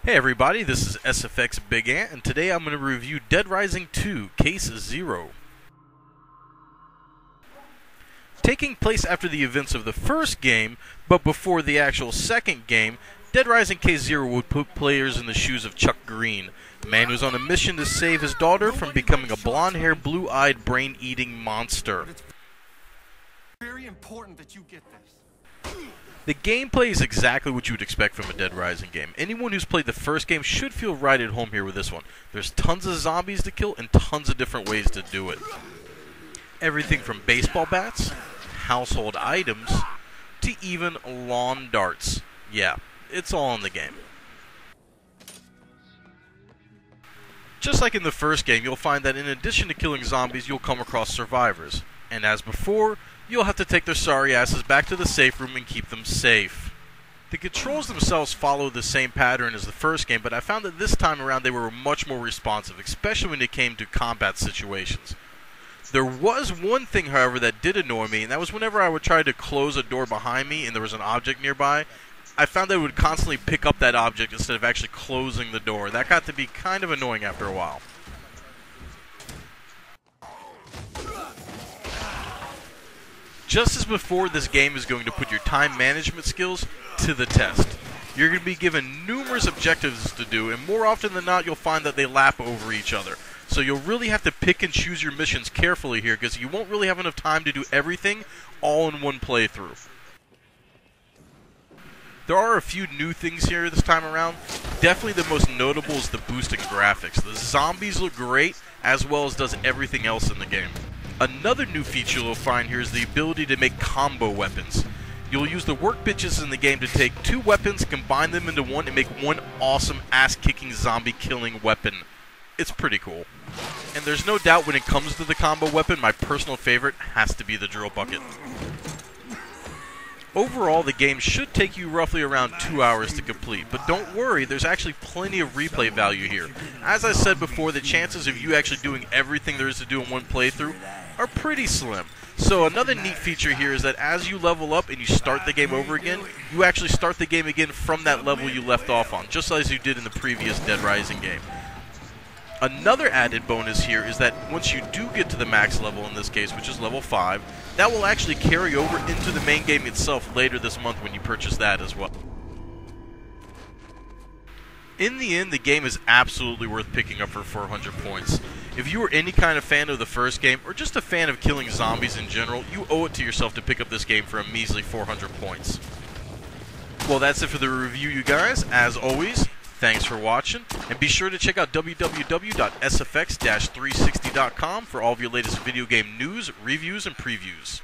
Hey everybody, this is SFX Bigant, and today I'm going to review Dead Rising 2, Case 0. Taking place after the events of the first game, but before the actual second game, Dead Rising Case 0 would put players in the shoes of Chuck Green, a man who's on a mission to save his daughter from becoming a blonde-haired, blue-eyed, brain-eating monster. It's very important that you get this. The gameplay is exactly what you would expect from a Dead Rising game. Anyone who's played the first game should feel right at home here with this one. There's tons of zombies to kill and tons of different ways to do it. Everything from baseball bats, household items, to even lawn darts. Yeah, it's all in the game. Just like in the first game, you'll find that in addition to killing zombies, you'll come across survivors. And as before, you'll have to take their sorry asses back to the safe room and keep them safe. The controls themselves follow the same pattern as the first game, but I found that this time around they were much more responsive, especially when it came to combat situations. There was one thing, however, that did annoy me, and that was whenever I would try to close a door behind me and there was an object nearby, I found that it would constantly pick up that object instead of actually closing the door. That got to be kind of annoying after a while. Just as before, this game is going to put your time management skills to the test. You're going to be given numerous objectives to do, and more often than not, you'll find that they lap over each other. So you'll really have to pick and choose your missions carefully here, because you won't really have enough time to do everything all in one playthrough. There are a few new things here this time around. Definitely the most notable is the boosting graphics. The zombies look great, as well as does everything else in the game. Another new feature you'll find here is the ability to make combo weapons. You'll use the workbenches in the game to take two weapons, combine them into one, and make one awesome ass-kicking zombie-killing weapon. It's pretty cool. And there's no doubt when it comes to the combo weapon, my personal favorite has to be the drill bucket. Overall, the game should take you roughly around 2 hours to complete, but don't worry, there's actually plenty of replay value here. As I said before, the chances of you actually doing everything there is to do in one playthrough are pretty slim. So another neat feature here is that as you level up and you start the game over again, you actually start the game again from that level you left off on, just as you did in the previous Dead Rising game. Another added bonus here is that once you do get to the max level in this case, which is level 5, that will actually carry over into the main game itself later this month when you purchase that as well. In the end, the game is absolutely worth picking up for 400 points. If you are any kind of fan of the first game, or just a fan of killing zombies in general, you owe it to yourself to pick up this game for a measly 400 points. Well, that's it for the review, you guys. As always, thanks for watching, and be sure to check out www.sfx-360.com for all of your latest video game news, reviews, and previews.